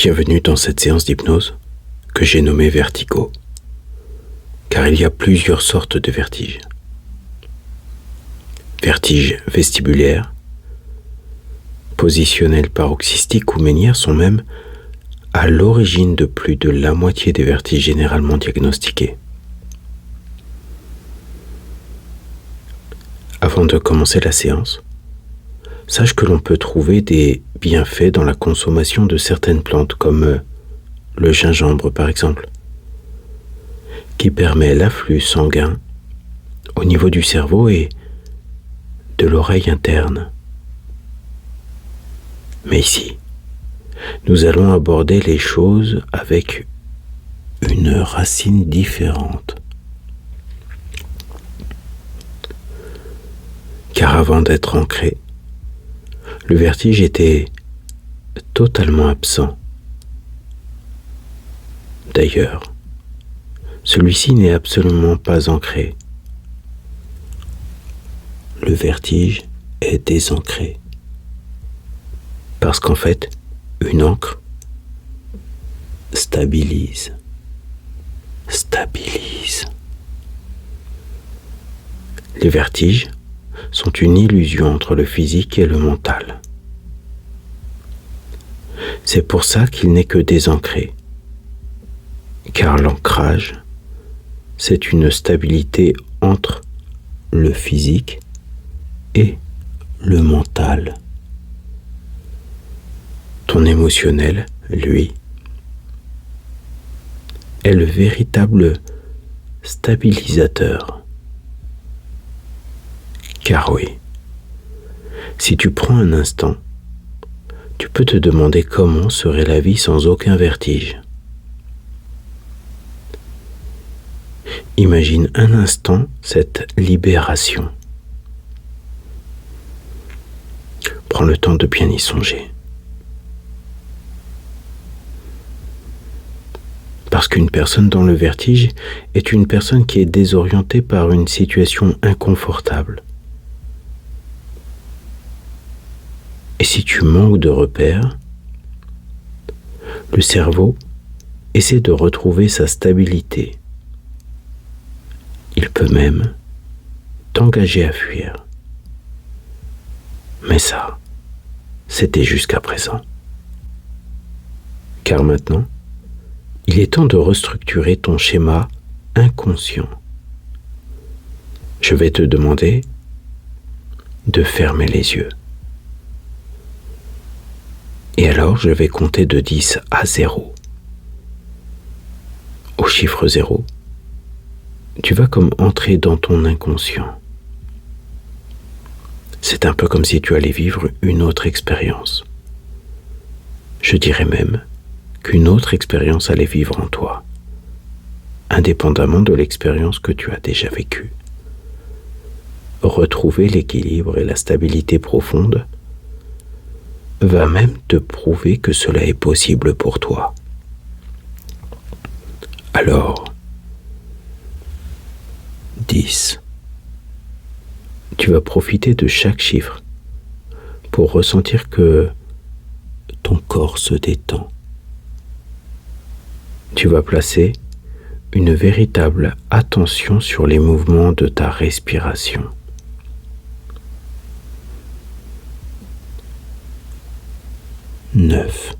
Bienvenue dans cette séance d'hypnose que j'ai nommée vertigo, car il y a plusieurs sortes de vertiges. Vertige vestibulaire, positionnel paroxystique ou ménière sont même à l'origine de plus de la moitié des vertiges généralement diagnostiqués. Avant de commencer la séance, sache que l'on peut trouver des bienfaits dans la consommation de certaines plantes comme le gingembre par exemple, qui permet l'afflux sanguin au niveau du cerveau et de l'oreille interne. Mais ici, nous allons aborder les choses avec une racine différente. Car avant d'être ancré, le vertige était totalement absent. D'ailleurs, celui-ci n'est absolument pas ancré. Le vertige est désancré. Parce qu'en fait, une ancre stabilise. Les vertiges sont une illusion entre le physique et le mental. C'est pour ça qu'il n'est que désancré. Car l'ancrage, c'est une stabilité entre le physique et le mental. Ton émotionnel, lui, est le véritable stabilisateur. Car oui, si tu prends un instant, tu peux te demander comment serait la vie sans aucun vertige. Imagine un instant cette libération. Prends le temps de bien y songer. Parce qu'une personne dans le vertige est une personne qui est désorientée par une situation inconfortable. Et si tu manques de repères, le cerveau essaie de retrouver sa stabilité. Il peut même t'engager à fuir. Mais ça, c'était jusqu'à présent. Car maintenant, il est temps de restructurer ton schéma inconscient. Je vais te demander de fermer les yeux. Et alors, je vais compter de 10 à 0. Au chiffre 0, tu vas comme entrer dans ton inconscient. C'est un peu comme si tu allais vivre une autre expérience. Je dirais même qu'une autre expérience allait vivre en toi, indépendamment de l'expérience que tu as déjà vécue. Retrouver l'équilibre et la stabilité profonde va même te prouver que cela est possible pour toi. Alors, 10. Tu vas profiter de chaque chiffre pour ressentir que ton corps se détend. Tu vas placer une véritable attention sur les mouvements de ta respiration. 9.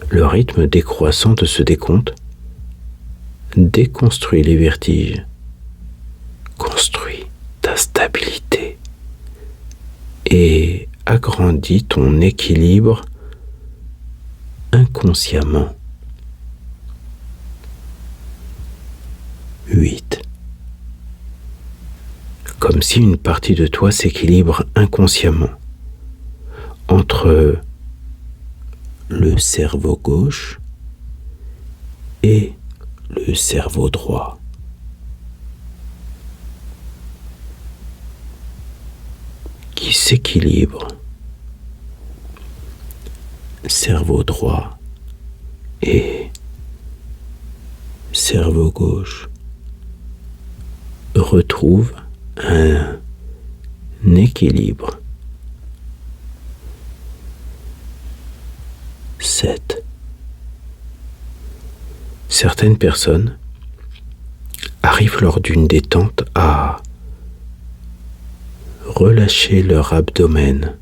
Le rythme décroissant de ce décompte déconstruit les vertiges, construit ta stabilité et agrandit ton équilibre inconsciemment. 8. Comme si une partie de toi s'équilibre inconsciemment entre le cerveau gauche et le cerveau droit. Qui s'équilibre. Cerveau droit et cerveau gauche retrouve un équilibre. 7. Certaines personnes arrivent lors d'une détente à relâcher leur abdomen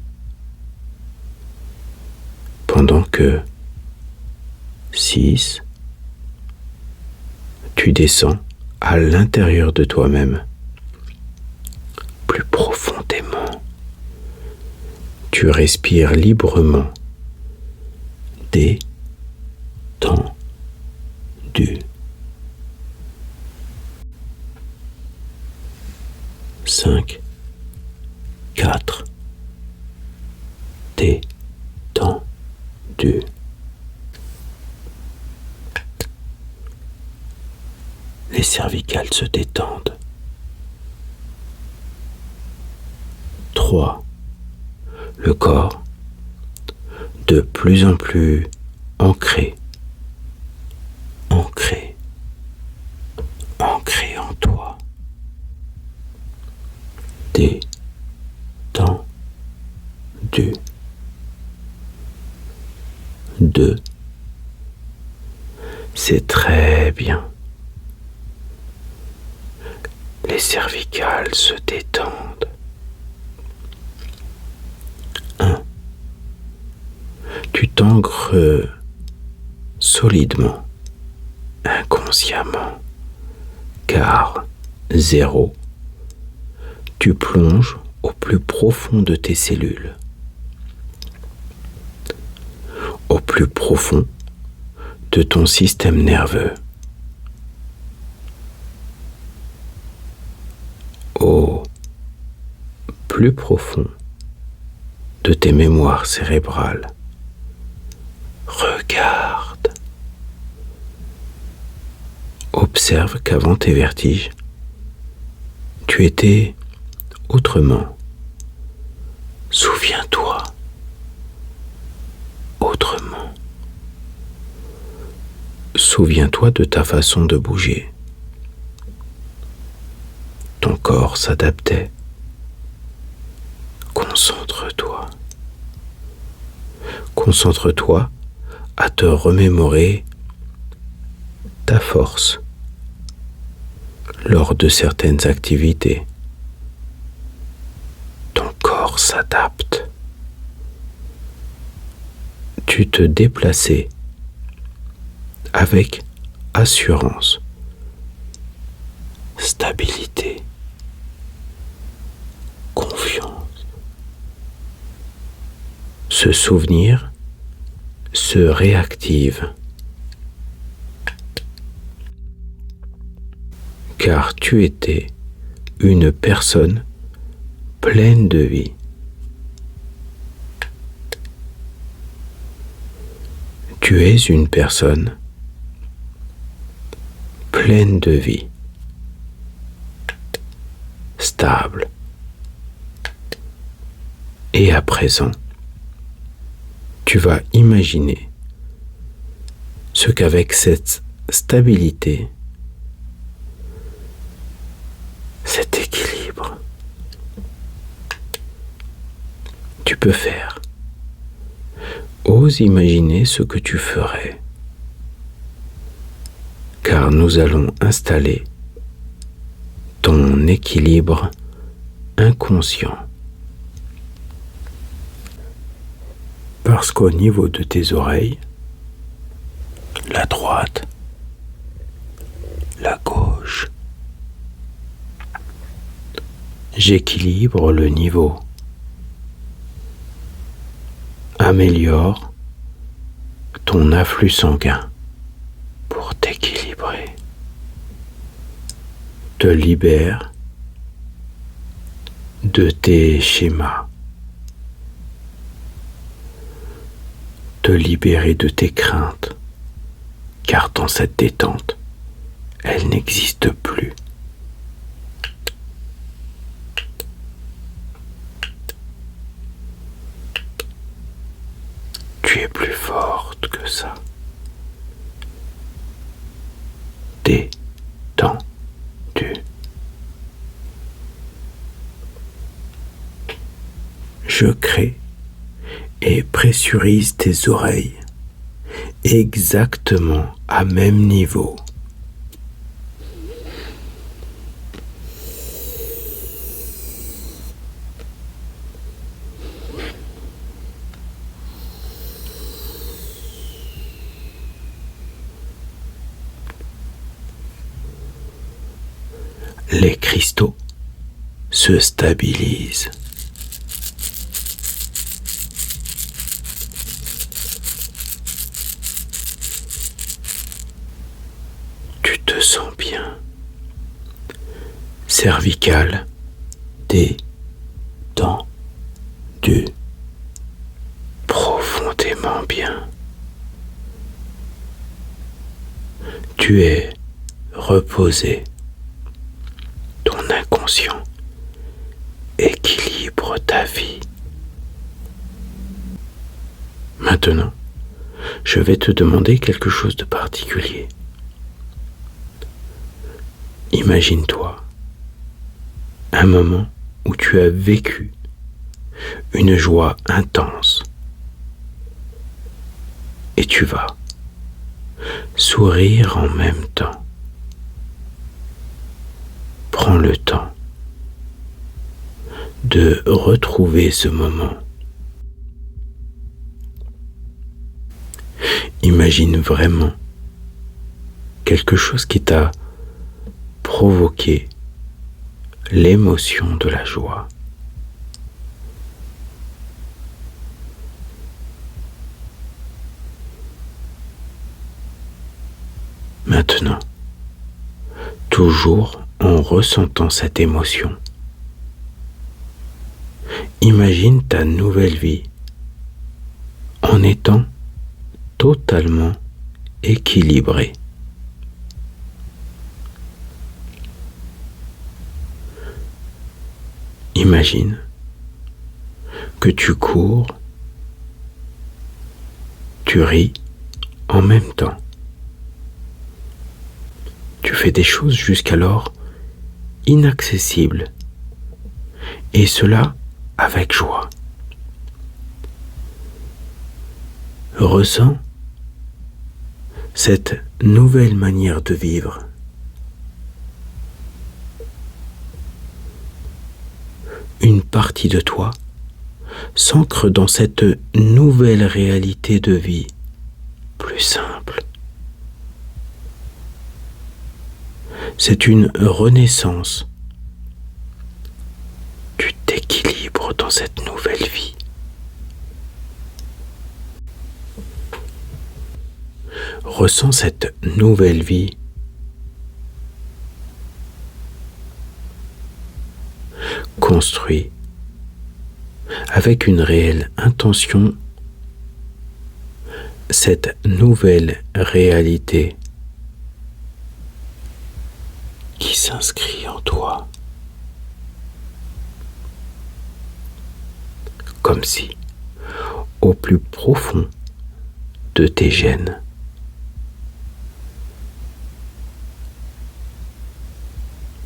pendant que 6, tu descends à l'intérieur de toi-même, plus profondément. Tu respires librement, détendu. 5, 4, détendu. Les cervicales se détendent. 3. Le corps de plus en plus ancré en toi. Détendu. 2. C'est très bien. Les cervicales se détendent. 1. Tu t'ancres solidement, inconsciemment, car 0. Tu plonges au plus profond de tes cellules, au plus profond de ton système nerveux, au plus profond de tes mémoires cérébrales. Regarde. Observe qu'avant tes vertiges, tu étais autrement. Souviens-toi. Autrement. Souviens-toi de ta façon de bouger. Ton corps s'adaptait. Concentre-toi. Concentre-toi à te remémorer ta force lors de certaines activités. Ton corps s'adapte. Tu te déplaçais avec assurance, stabilité, confiance. Ce souvenir se réactive car tu étais une personne pleine de vie. Tu es une personne pleine de vie, stable. Et à présent, tu vas imaginer ce qu'avec cette stabilité, cet équilibre, tu peux faire. Ose imaginer ce que tu ferais, car nous allons installer ton équilibre inconscient. Parce qu'au niveau de tes oreilles, la droite, la gauche, j'équilibre le niveau. Améliore ton afflux sanguin pour t'équilibrer. Te libère de tes schémas. Te libérer de tes craintes, car dans cette détente, elle n'existe plus. Tu es plus forte que ça. Détendu. Je crée et pressurise tes oreilles exactement à même niveau. Les cristaux se stabilisent. Tu te sens bien. Cervicale détendue. Profondément bien. Tu es reposé. Ton inconscient équilibre ta vie. Maintenant, je vais te demander quelque chose de particulier. Imagine-toi un moment où tu as vécu une joie intense et tu vas sourire en même temps. Prends le temps de retrouver ce moment. Imagine vraiment quelque chose qui t'a provoqué l'émotion de la joie. Maintenant, toujours en ressentant cette émotion, imagine ta nouvelle vie en étant totalement équilibrée. Imagine que tu cours, tu ris en même temps. Tu fais des choses jusqu'alors inaccessibles, et cela avec joie. Ressens cette nouvelle manière de vivre. Une partie de toi s'ancre dans cette nouvelle réalité de vie, plus simple. C'est une renaissance. Tu t'équilibres dans cette nouvelle vie. Ressens cette nouvelle vie. Construis avec une réelle intention cette nouvelle réalité qui s'inscrit en toi, comme si, au plus profond de tes gènes,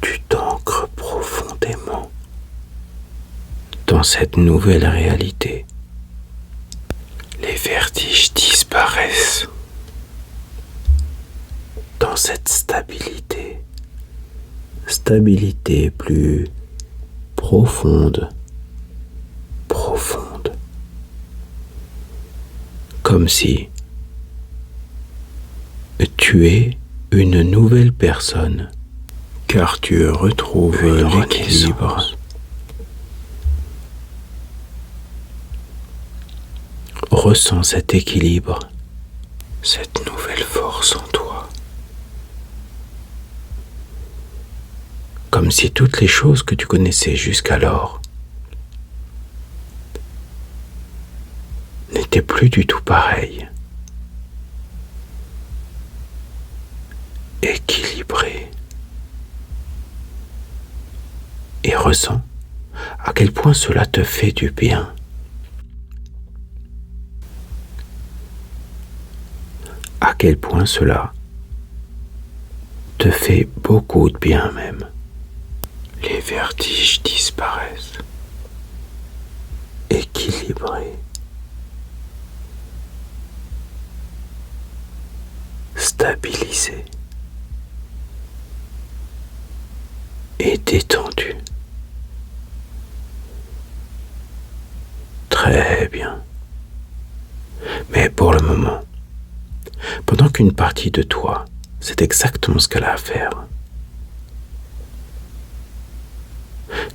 tu t'ancres profondément dans cette nouvelle réalité. Les vertiges disparaissent dans cette stabilité. Stabilité plus profonde, comme si tu es une nouvelle personne, car tu retrouves l'équilibre. Ressens cet équilibre, cette nouvelle force en toi. Comme si toutes les choses que tu connaissais jusqu'alors n'étaient plus du tout pareilles. Équilibré. Et ressens à quel point cela te fait du bien. À quel point cela te fait beaucoup de bien même. Les vertiges disparaissent. Équilibré. stabilisé et détendu. Très bien. Mais pour le moment, pendant qu'une partie de toi, c'est exactement ce qu'elle a à faire,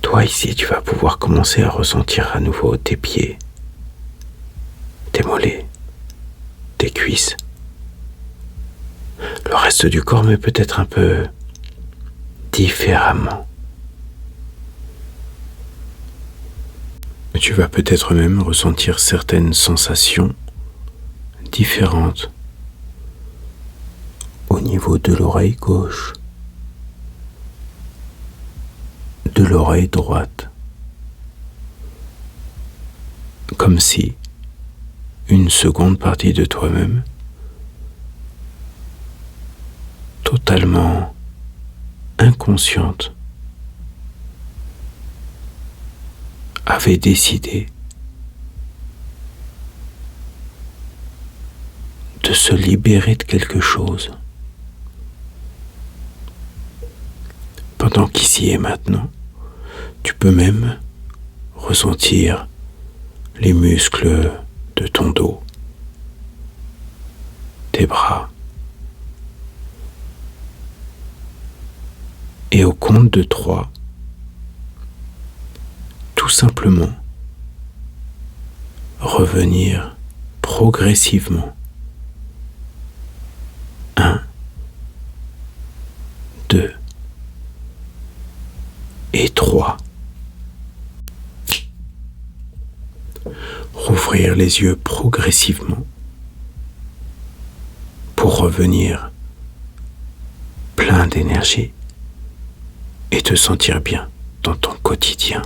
toi ici, tu vas pouvoir commencer à ressentir à nouveau tes pieds, tes mollets, tes cuisses, le reste du corps, mais peut-être un peu différemment. Tu vas peut-être même ressentir certaines sensations différentes au niveau de l'oreille gauche, de l'oreille droite, comme si une seconde partie de toi-même, totalement inconsciente, avait décidé de se libérer de quelque chose. Pendant qu'ici et maintenant, tu peux même ressentir les muscles de ton dos, tes bras. Et au compte de 3, tout simplement revenir progressivement. 1, 2 et 3. Rouvrir les yeux progressivement pour revenir plein d'énergie et te sentir bien dans ton quotidien.